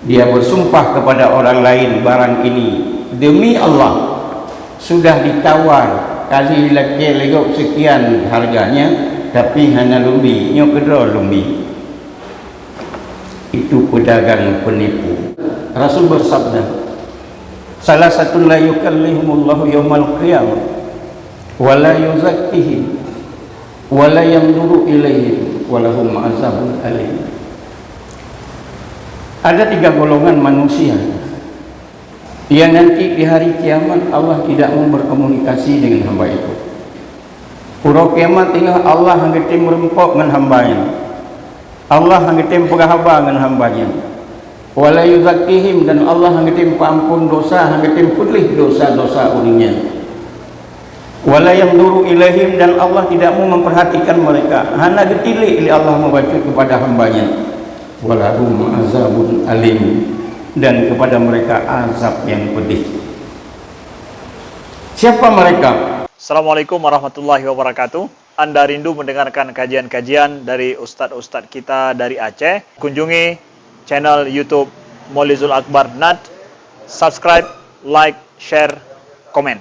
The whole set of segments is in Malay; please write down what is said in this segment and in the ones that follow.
dia bersumpah kepada orang lain barang ini demi Allah sudah ditawar kali lagi legok sekian harganya, tapi hanya lumbi nyo kedua lumbi. Itu pedagang penipu. Rasul bersabda, salah satu la yukallihumullahu yaumal qiyamah wa la yuzakkihim wa la yanzuru ilaihim wa lahum azabun alim. Ada 3 golongan manusia yang nanti di hari kiamat Allah tidak mau berkomunikasi dengan hamba itu. Pura kiamat tinggal Allah hanggetim merempok dengan hambanya, Allah hanggetim pegahaba dengan hambanya, wala yuzakkihim, dan Allah hanggetim paampun dosa, hanggetim pulih dosa-dosa uringnya, wala yanzuru ilaihim, dan Allah tidak mau memperhatikan mereka, hanya getilik ili Allah membaca kepada hambanya, walahum azabun alim, dan kepada mereka azab yang pedih. Siapa mereka? Assalamualaikum warahmatullahi wabarakatuh. Anda rindu mendengarkan kajian-kajian dari ustadz-ustadz kita dari Aceh? Kunjungi channel YouTube Maulizul Akbar NAD. Subscribe, like, share, komen.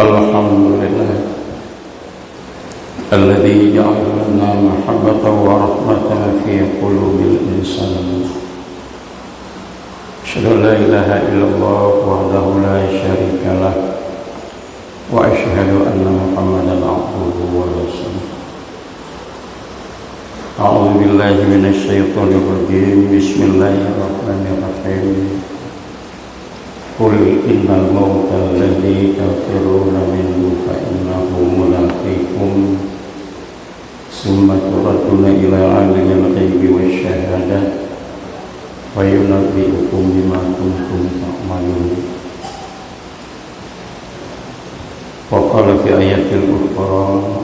Alhamdulillah alladzi ja'ala lana mahabbatan wa rahmatan fi qulubil insan. Asyhadu an la ilaha illallah wahdahu la syarika lah wa asyhadu anna Muhammadan abduhu wa rasuluh. A'udzu billahi minasy syaithanir rajim. Bismillahirrahmanirrahim. Qul innal mauta alladzi tafirruna minhu fa innahu mulaqikum summa turadduna ila alimil ghaibi wasyahadah wa yunabbi'ukum bima kuntum ta'malun. Wa qala fi ayatil ukhra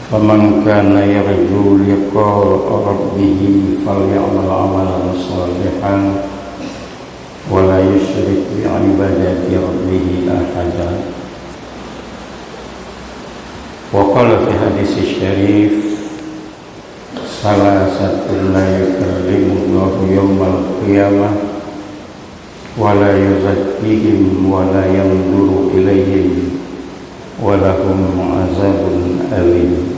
faman kana yarju liqa'a rabbih falyamal 'amalan shalihan wa la yusyrik bi 'ibadati rabbih ahada. Wa qala fi hadis syarif salasatun la yukallimullahu yawmal qiyamah wa la yuzakkihim wa la yanzuru ilaihim wa lahum 'azabun alim.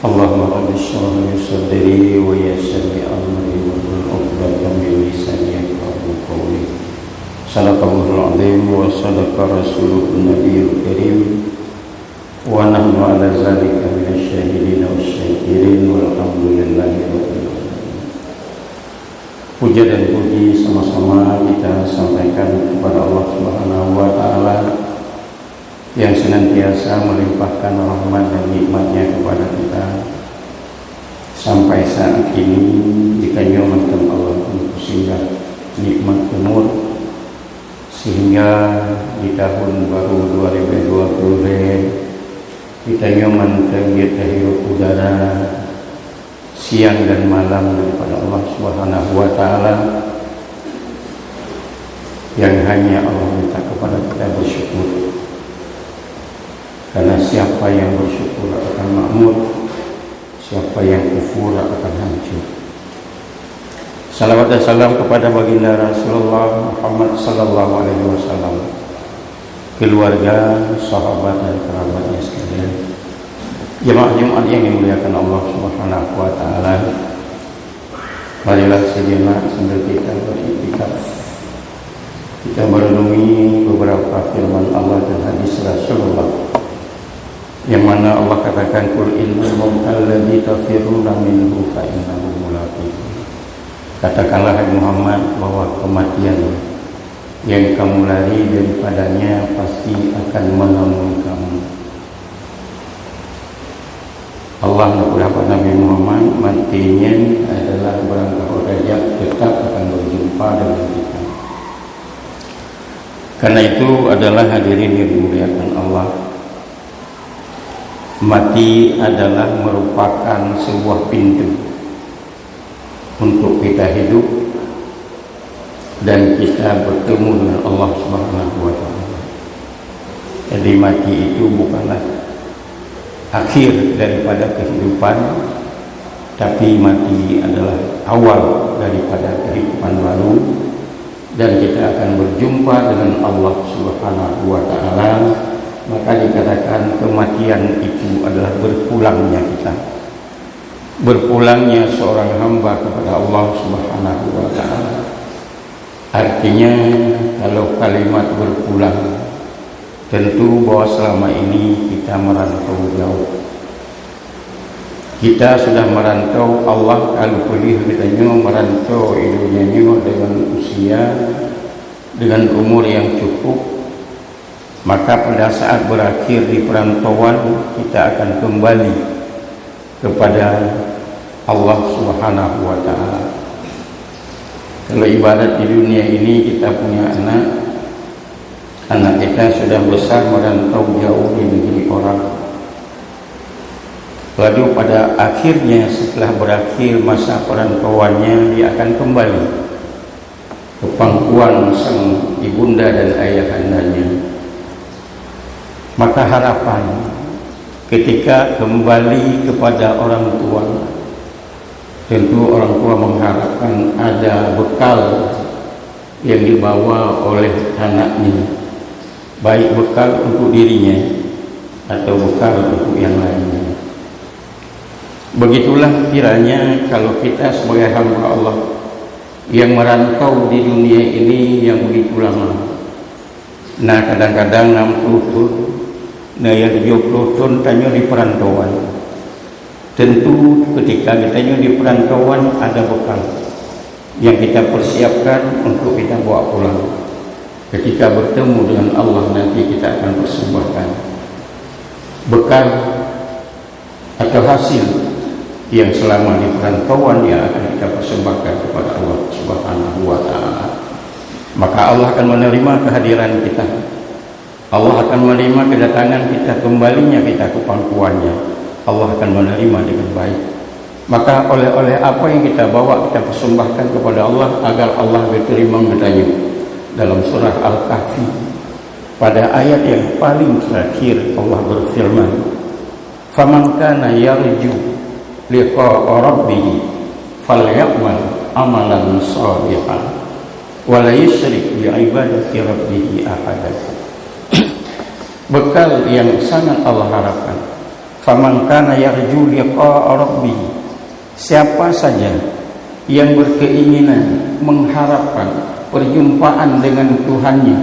Allahumma rabbi shrah li sadri wa yassir li amri wahlul 'uqdatam min lisani yafqahu qawli. Sadaqallahul 'azim wa sadaqa rasulun nabiyul karim wa nahnu 'ala zalika minasy syahidin wasyakirin walhamdulillahi rabbil alamin. Puja dan puji sama-sama kita sampaikan kepada Allah Subhanahu wa taala yang senantiasa melimpahkan rahmat dan nikmatnya kepada kita sampai saat ini. Jika nyomankan Allah sehingga nikmat umur, sehingga di tahun baru 2020 kita nyomankan kita hirup udara siang dan malam daripada Allah Subhanahu wa taala, yang hanya Allah minta kepada kita bersyukur. Karena siapa yang bersyukur akan makmur, siapa yang kufur akan hancur. Salawat dan salam kepada baginda Rasulullah Muhammad sallallahu alaihi wasallam, keluarga, sahabat dan kerabatnya sekalian. Jemaah Jumat yang dimuliakan Allah Subhanahu wa taala, marilah sejenak sambil kita beriktikaf Kita merenungi beberapa firman Allah dan hadis Rasulullah, yang mana Allah katakan, "Qul innal mauta alladzi tafirruna minhu fa innahu mulaqikum." Katakanlah hai Muhammad bahwa kematian yang kamu lari daripadanya pasti akan menemui kamu. Allah mengucapkan Nabi Muhammad matinya adalah berangkat derajat tetap akan berjumpa dengan kita. Karena itu adalah hadirin yang dimuliakan Allah, mati adalah merupakan sebuah pintu untuk kita hidup dan kita bertemu dengan Allah Subhanahu wa taala. Jadi mati itu bukanlah akhir daripada kehidupan, tapi mati adalah awal daripada kehidupan baru, dan kita akan berjumpa dengan Allah Subhanahu wa taala. Maka dikatakan kematian itu adalah berpulangnya kita, berpulangnya seorang hamba kepada Allah Subhanahu wa taala. Artinya kalau kalimat berpulang, tentu bahwa selama ini kita merantau jauh. Kita sudah merantau, Allah kalau pilih kitanya merantau hidupnya dengan usia, dengan umur yang cukup. Maka pada saat berakhir di perantauan, kita akan kembali kepada Allah Subhanahu wa taala. Kalau ibarat di dunia ini kita punya anak kita sudah besar merantau jauh di negeri orang. Lalu pada akhirnya setelah berakhir masa perantauannya, dia akan kembali ke pangkuan sang ibunda dan ayahandanya. Maka harapan ketika kembali kepada orang tua, tentu orang tua mengharapkan ada bekal yang dibawa oleh anaknya, baik bekal untuk dirinya atau bekal untuk yang lainnya. Begitulah kiranya kalau kita sebagai hamba Allah yang merantau di dunia ini yang begitu lama. Nah kadang-kadang 60 tahun, nah yang 70 tahun tanya di perantauan. Tentu ketika kita di perantauan ada bekal yang kita persiapkan untuk kita bawa pulang. Ketika bertemu dengan Allah nanti kita akan persembahkan bekal atau hasil yang selama di perantauan yang akan kita persembahkan kepada Allah Subhanahu wa taala. Maka Allah akan menerima kehadiran kita. Allah akan menerima kedatangan kita, kembalinya kita ke pangkuannya. Allah akan menerima dengan baik. Maka oleh-oleh apa yang kita bawa kita persembahkan kepada Allah agar Allah diterima bertanya. Dalam surah Al-Kahfi pada ayat yang paling terakhir Allah berfirman, "Faman kana yarju liqa'a rabbih falyamal amalan shalihan wa la yusyrik bi ibadati rabbih ahada." Bekal yang sangat Allah harapkan. Faman kana yarju liqa'a rabbih, siapa saja yang berkeinginan mengharapkan perjumpaan dengan Tuhannya,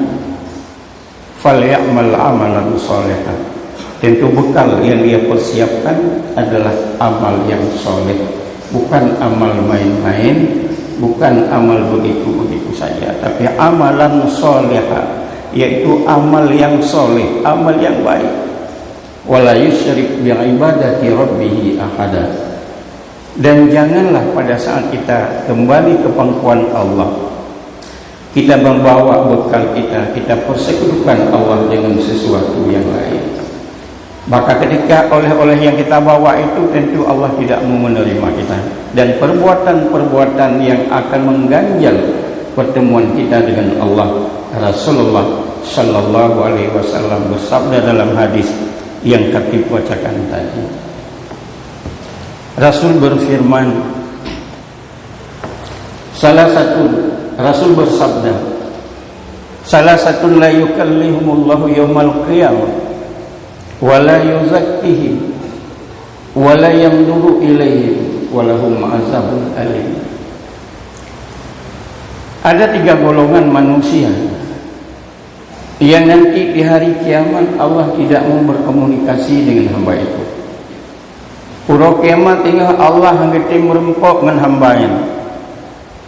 falyamal amalan shalihan, tentu bekal yang dia persiapkan adalah amal yang soleh, bukan amal main-main, bukan amal begitu-begitu saja, tapi amalan sholiha, yaitu amal yang soleh, amal yang baik. Wala yusyrik bi ibadati rabbih ahada. Dan janganlah pada saat kita kembali ke pangkuan Allah, kita membawa bekal kita persekutukan Allah dengan sesuatu yang lain. Maka ketika oleh-oleh yang kita bawa itu tentu Allah tidak mau menerima kita. Dan perbuatan-perbuatan yang akan mengganjal pertemuan kita dengan Allah, Rasulullah Sallallahu Alaihi Wasallam bersabda dalam hadis yang kami bacakan tadi. Rasul berfirman, Rasul bersabda, salah satu la yukallihumullahu yawmal qiyamah wa la yuzakkihim wa la yanzuru ilaihim wa lahum azabun alim. Ada 3 golongan manusia yang nanti di hari kiamat Allah tidak mau berkomunikasi dengan hamba itu. Pura kiamat tinggal Allah hanggetim merempok dengan hambanya.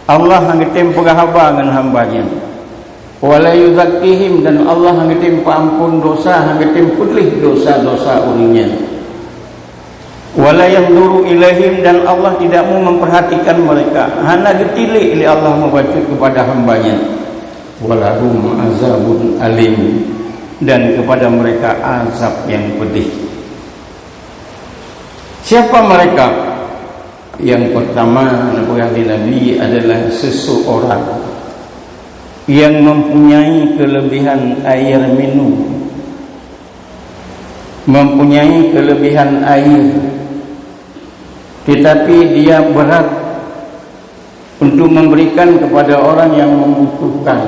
Allah hanggetim pegahaba dengan hambanya. Wala yuzakkihim, dan Allah hanggetim paampun dosa, hanggetim pulih dosa-dosa urinya. Wala yanzuru ilaihim, dan Allah tidak mau memperhatikan mereka. Hana getilik li Allah membaca kepada hambanya. Walahum azabun alim, dan kepada mereka azab yang pedih. Siapa mereka? Yang pertama, Nabi adalah seseorang yang mempunyai kelebihan air minum, mempunyai kelebihan air, tetapi dia berat untuk memberikan kepada orang yang membutuhkan.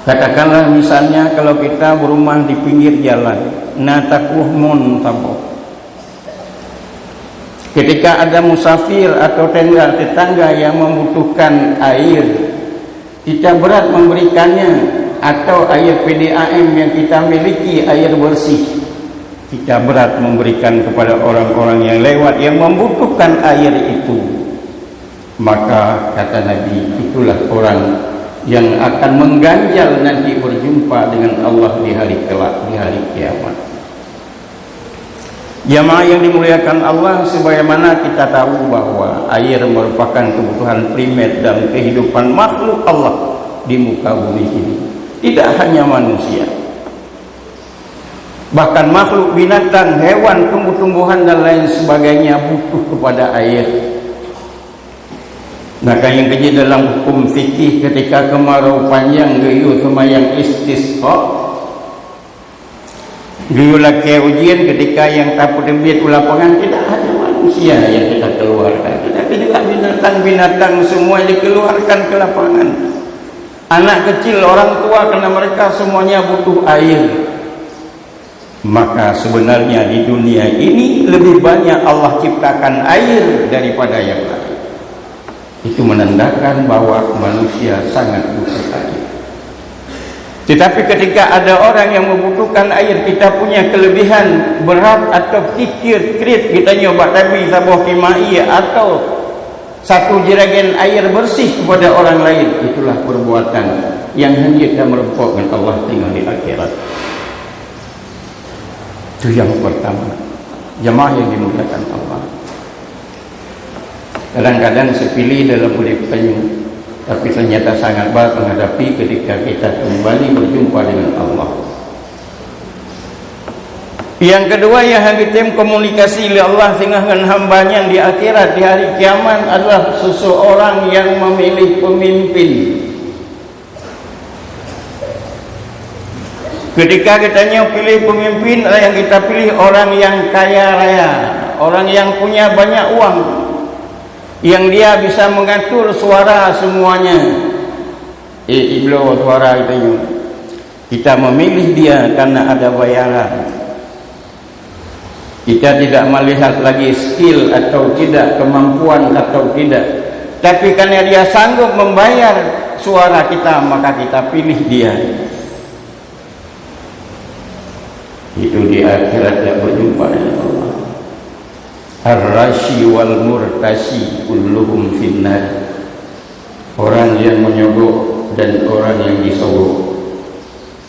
Katakanlah misalnya kalau kita berumah di pinggir jalan, natakuh mun tabok. Ketika ada musafir atau tetangga yang membutuhkan air, kita berat memberikannya, atau air PDAM yang kita miliki, air bersih, kita berat memberikan kepada orang-orang yang lewat yang membutuhkan air itu. Maka kata Nabi, itulah orang yang akan mengganjal nanti berjumpa dengan Allah di hari kelak, di hari kiamat. Jamaah yang dimuliakan Allah, sebagaimana kita tahu bahwa air merupakan kebutuhan primer dalam kehidupan makhluk Allah di muka bumi ini. Tidak hanya manusia, bahkan makhluk binatang, hewan, tumbuh-tumbuhan dan lain sebagainya butuh kepada air. Maka yang kecil dalam hukum fikih, ketika kemarau panjang, gayu semayang istisqa, Guyulah ke ujian ketika yang takut terbit lapangan, tidak hanya manusia yang kita keluarkan, tetapi juga binatang-binatang semua dikeluarkan ke lapangan. Anak kecil, orang tua, karena mereka semuanya butuh air. Maka sebenarnya di dunia ini lebih banyak Allah ciptakan air daripada yang lain. Itu menandakan bahwa manusia sangat butuh air. Tetapi ketika ada orang yang membutuhkan air, kita punya kelebihan berat atau kikir, krit, kita nyoba tapi sabuh kimai atau satu jeragen air bersih kepada orang lain, itulah perbuatan yang hanya kita merempokkan Allah tinggal di akhirat. Itu yang pertama. Jemaah yang dimuliakan Allah, kadang-kadang sepilih dalam uripnya, tapi ternyata sangat baik menghadapi ketika kita kembali berjumpa dengan Allah. Yang kedua yang hakitim komunikasi oleh Allah dengan hambanya di akhirat di hari kiamat adalah seseorang yang memilih pemimpin. Ketika kita pilih pemimpin, yang kita pilih orang yang kaya raya, orang yang punya banyak uang, yang dia bisa mengatur suara semuanya. Iblo suara itu. Kita memilih dia karena ada bayaran. Kita tidak melihat lagi skill atau tidak, kemampuan atau tidak, tapi karena dia sanggup membayar suara kita, maka kita pilih dia. Itu di akhirat dia berjumpa dengan Allah. Ar-rashi wal murtashi kulluhum finnar. Orang yang menyogok dan orang yang disogok.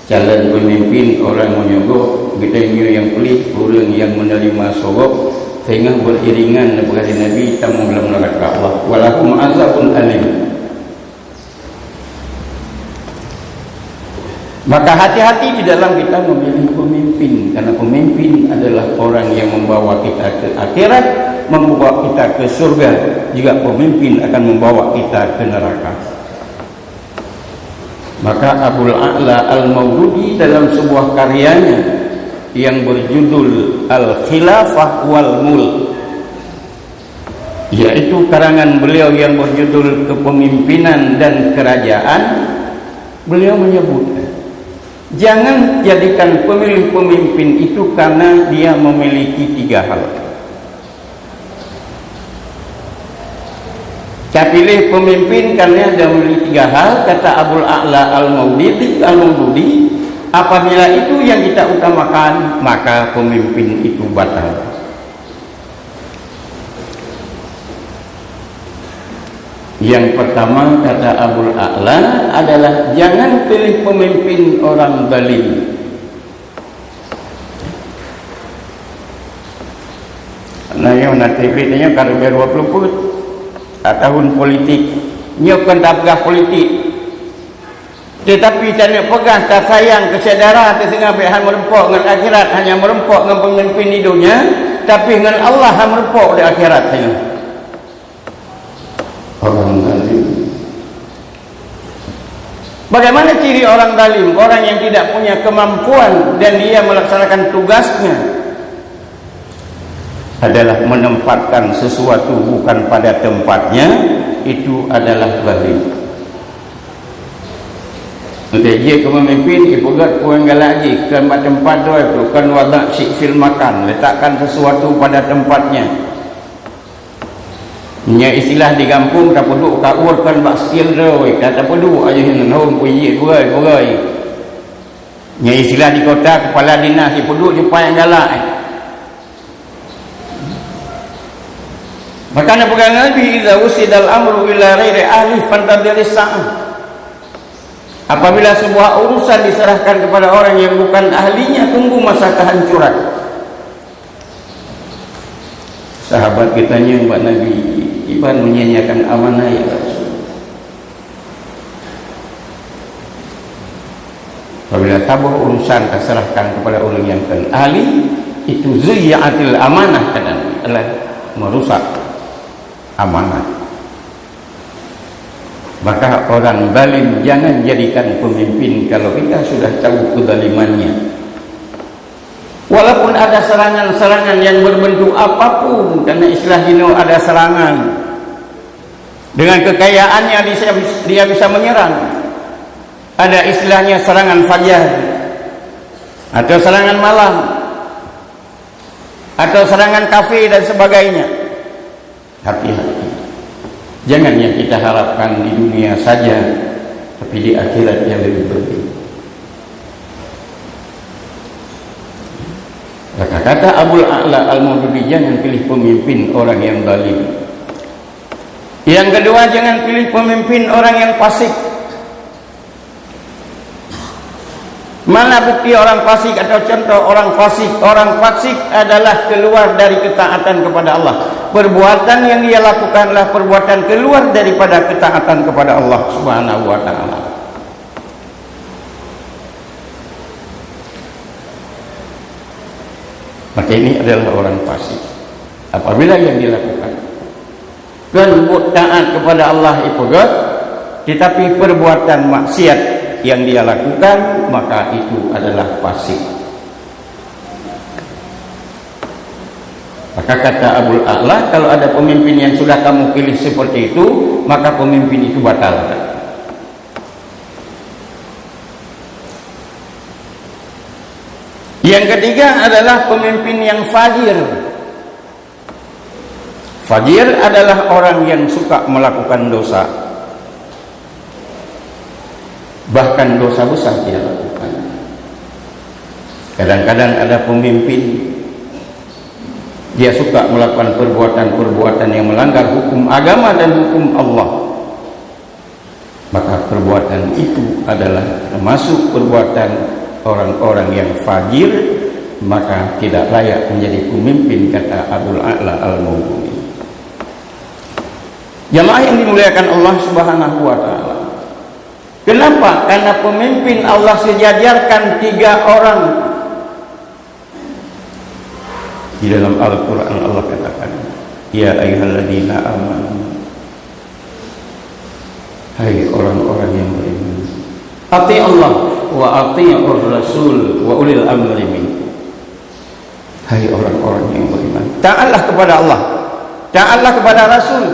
Calon pemimpin, orang menyogok, kita yang pelit, orang yang menerima sogok, sehingga beriringan kepada Nabi tamu dalam neraka Allah. Walahum azabun alim. Maka hati-hati di dalam kita memilih pemimpin, karena pemimpin adalah orang yang membawa kita ke akhirat, membawa kita ke surga. Juga pemimpin akan membawa kita ke neraka. Maka Abul A'la Al-Maududi dalam sebuah karyanya yang berjudul Al-Khilafah wal Mulk, yaitu karangan beliau yang berjudul Kepemimpinan dan Kerajaan, beliau menyebut, jangan jadikan pemilih pemimpin itu karena dia memiliki tiga hal. Pilih pemimpin karena ada memiliki 3 hal, kata Abul A'la Al-Maududi, apabila itu yang kita utamakan, maka pemimpin itu batal. Yang pertama, kata Abul A'la, adalah jangan pilih pemimpin orang zalim. Nah, yang nanti beritanya kalau biar 20 put tahun politik nyokkan tabgah politik, tetapi tak nak pegang, tak sayang kesedara, tak sengaja han merempok dengan akhirat, hanya merempok dengan pemimpin di dunia, tapi dengan Allah han merempok di akhirat. Orang zalim. Bagaimana ciri orang zalim? Orang yang tidak punya kemampuan dan dia melaksanakan tugasnya adalah menempatkan sesuatu bukan pada tempatnya, itu adalah zalim. Nanti dia pemimpin, ibugat puan lagi ke tempat doa itu kan wadah sikfil makan, letakkan sesuatu pada tempatnya. Nya istilah di kampung tak perlu kaur kan bak skill doa, kata perlu aja hinan home puji bugai. Nya istilah di kota kepala dinas perlu jumpa yang galak. Makanya pegang Nabi, idza usidal amru ila ghairi ahli fantadiris sa'ah. Apabila sebuah urusan diserahkan kepada orang yang bukan ahlinya, tunggu masa kehancuran. Sahabat kita nyembah Nabi, Iban menyanyiakan amanah ya Rasul. Apabila tabuh urusan diserahkan kepada orang yang bukan ahli, itu zuyyatil amanah, kan adalah merusak amanah. Maka orang zalim jangan jadikan pemimpin kalau kita sudah tahu kezalimannya. Walaupun ada serangan-serangan yang berbentuk apapun, karena istilah Hino ada serangan dengan kekayaannya dia bisa menyerang. Ada istilahnya serangan fajar atau serangan malam atau serangan kafe dan sebagainya. Hati-hati, jangan yang kita harapkan di dunia saja, tapi di akhirat yang lebih penting. Kata Abul A'la Al-Maududi, jangan pilih pemimpin orang yang zalim. Yang kedua, jangan pilih pemimpin orang yang fasik. Mana bukti orang fasik atau contoh orang fasik? Orang fasik adalah keluar dari ketaatan kepada Allah. Perbuatan yang dia lakukanlah perbuatan keluar daripada ketaatan kepada Allah Subhanahu wa ta'ala. Maka ini adalah orang fasik. Apabila yang dilakukan kan taat kepada Allah itu, tetapi perbuatan maksiat yang dia lakukan, maka itu adalah fasik. Maka kata Abul A'la, kalau ada pemimpin yang sudah kamu pilih seperti itu, maka pemimpin itu batal. Yang ketiga adalah pemimpin yang fajir. Fajir adalah orang yang suka melakukan dosa, bahkan dosa besar dia lakukan. Kadang-kadang ada pemimpin, dia suka melakukan perbuatan-perbuatan yang melanggar hukum agama dan hukum Allah. Maka perbuatan itu adalah termasuk perbuatan orang-orang yang fajir, maka tidak layak menjadi pemimpin, kata Abul A'la Al-Maududi. Jamaah yang dimuliakan Allah Subhanahu wa ta'ala, kenapa? Karena pemimpin Allah sejajarkan 3 orang. Di dalam Al-Quran Allah katakan, ya ayyuhalladzina amanu, hai orang-orang yang beriman, ati Allah wa ati'ur rasul wa ulil amri minkum. Hai orang-orang yang beriman, taatlah kepada Allah, taatlah kepada Rasul,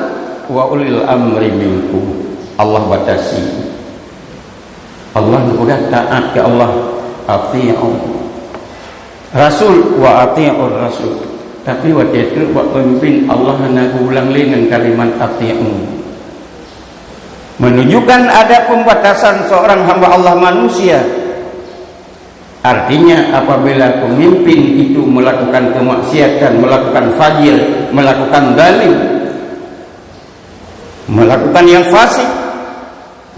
wa ulil amri minkum. Allah batasi, Allah sudah taat ke Allah, ati'u Rasul wa ati'ur Rasul. Tapi waktu itu buat pemimpin Allah nak ulang dengan kalimat ati'u. menunjukkan ada pembatasan seorang hamba Allah manusia. Artinya apabila pemimpin itu melakukan kemaksiatan, melakukan fajir, melakukan zalim, melakukan yang fasik,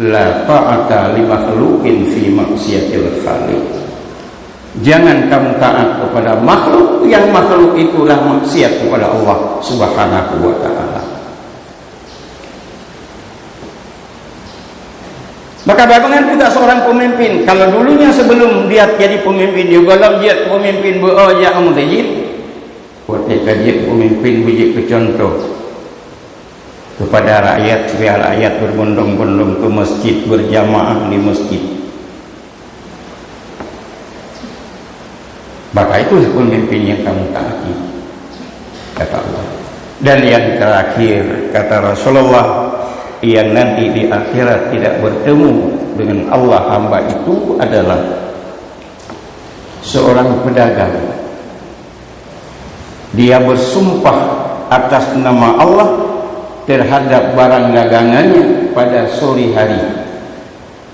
la ta'ata li makhluqin fi maksiatil khaliq. Jangan kamu taat kepada makhluk yang makhluk itulah maksiat kepada Allah Subhanahu wa ta'ala. Maka bagaimana juga seorang pemimpin, kalau dulunya sebelum dia jadi pemimpin juga dalam dia pemimpin beroja amtajid, ketika dia pemimpin biji contoh kepada rakyat supaya rakyat berbondong-bondong ke masjid, berjamaah di masjid. Maka itulah pemimpin yang kamu taati, kata Allah. Dan yang terakhir kata Rasulullah, yang nanti di akhirat tidak bertemu dengan Allah hamba itu adalah seorang pedagang. Dia bersumpah atas nama Allah terhadap barang dagangannya pada sore hari.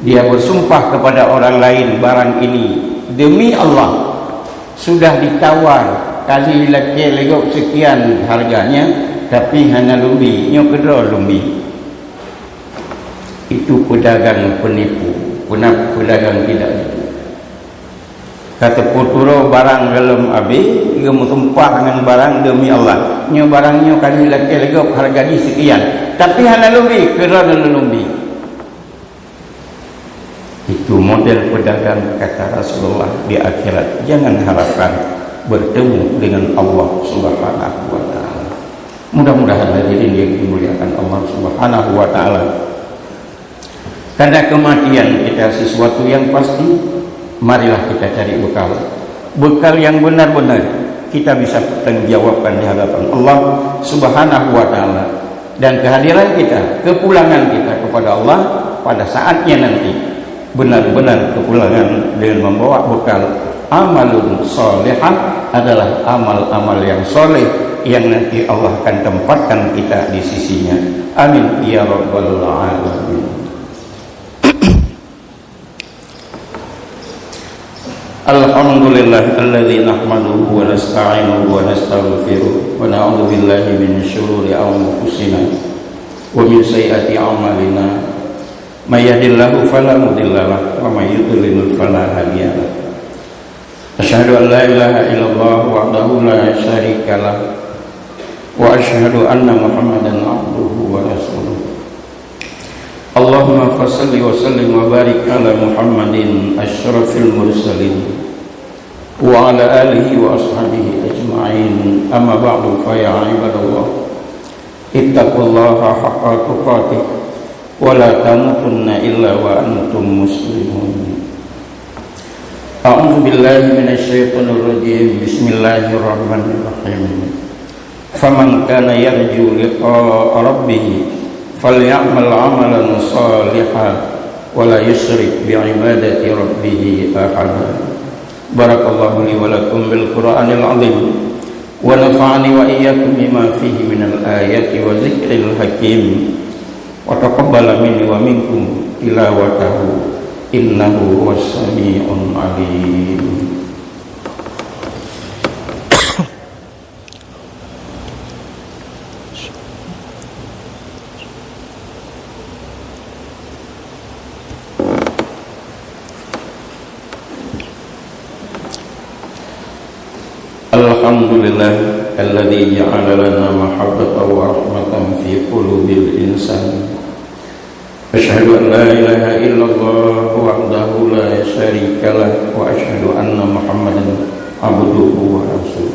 Dia bersumpah kepada orang lain, barang ini demi Allah sudah ditawar kali legok sekian harganya, tapi hanya lumbi, nyokedro lumbi. Itu pedagang penipu, pedagang tidak itu. Kata puturo barang dalam abi, ia tumpah dengan barang demi Allah. Nyo barangnya kali legok harga di sekian, tapi hanya lumbi, kira dan lumbi. Itu model pedagang kata Rasulullah di akhirat. Jangan harapkan bertemu dengan Allah Subhanahu wa ta'ala. Mudah-mudahan hadirin yang dimuliakan Allah Subhanahu wa ta'ala. Karena kematian kita sesuatu yang pasti, marilah kita cari bekal yang benar-benar kita bisa menjawabkan di hadapan Allah Subhanahu wa ta'ala. Dan kehadiran kita, kepulangan kita kepada Allah pada saatnya nanti benar-benar kepulangan dengan membawa bekal amalun solehah, adalah amal-amal yang soleh yang nanti Allah akan tempatkan kita di sisinya. Amin ya rabbal alamin. Alhamdulillah alladzi nahmaduhu wa nasta'inuhu wa nastaghfiruh wa na'udzu billahi min syururi anfusina wa min sayyiati a'malina. May yahdihillahu fala mudilla lahu wa may yudlil fala hadiya lahu. Asyhadu an la ilaha illallah wahdahu la syarika lahu wa asyhadu anna Muhammadan abduhu wa rasuluh. Allahumma fassalli wa sallim wa barik ala Muhammadin asyrafil mursalin wa ala alihi wa ashabihi ajma'in. Amma ba'du, fa ya ibadallah, ittaqullaha haqqa tuqatih wa la tamutunna illa wa antum muslimun. A'udzu billahi minasy syaithanir rajim. Bismillahirrahmanirrahim. Faman kana yarju liqa'a rabbih falyamal amalan salihan wa la yusyrik bi'ibadati rabbih ahada. Barakallahu li wa lakum bil Qur'anil azim wa nafa'ani wa iyyakum bima fihi minal ayati wa dzikril hakim wa taqabbala minni wa minkum tilawatahu innahu huwas sami'un alim. Alhamdulillah alladzi ja'ala lana mahabbatan wa rahmatan fi qulubil insan. Asyhadu an la ilaha illallah wahdahu la syarika lah wa asyhadu anna Muhammadan abduhu wa rasuluh.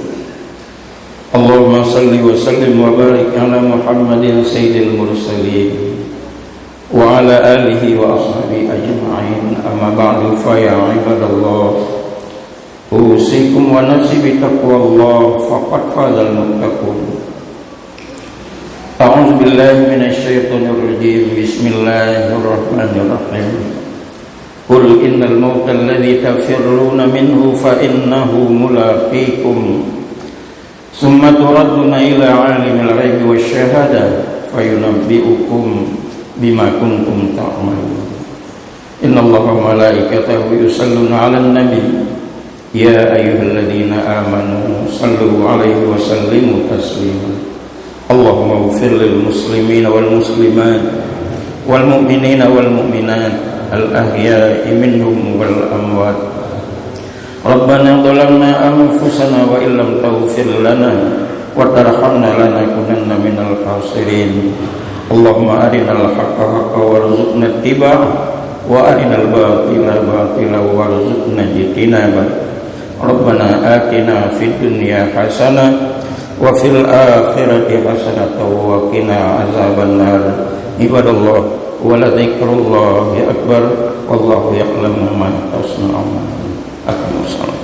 Allahumma salli wa sallim wa barik ala Muhammadin sayyidil mursalin wa ala alihi wa ashabihi ajma'in. Amma ba'du, fa ya ibadallah, usikum wa nafsi bitaqwallah faqad fazal muttaqun. A'udzu billahi minasy syaithanir rajim. Bismillahirrahmanirrahim. Qul innal mauta alladzi tafirruna minhu fa innahu mulaqikum summa turadduna ila 'alimil ghaibi wasyahada fayunabbi'ukum بما كنتم تعملون إن الله وملائكته يصلون على النبي يا أيها الذين آمنوا صلوا عليه وسلموا تسليما اللهم اغفر للمسلمين والمسلمات والمؤمنين والمؤمنات الأحياء منهم والأموات ربنا ظلمنا أنفسنا وإن لم تغفر لنا وترحمنا لنكونن من الخاسرين اللهم أرنا الحق حقا وارزقنا اتباعه وأرنا الباطل باطلا وارزقنا اجتنابه ربنا آتنا في الدنيا حسنة وفي الآخرة حسنة وقنا عذاب النار عباد الله ولذكر الله أكبر والله يعلم ما تصنعون. Akan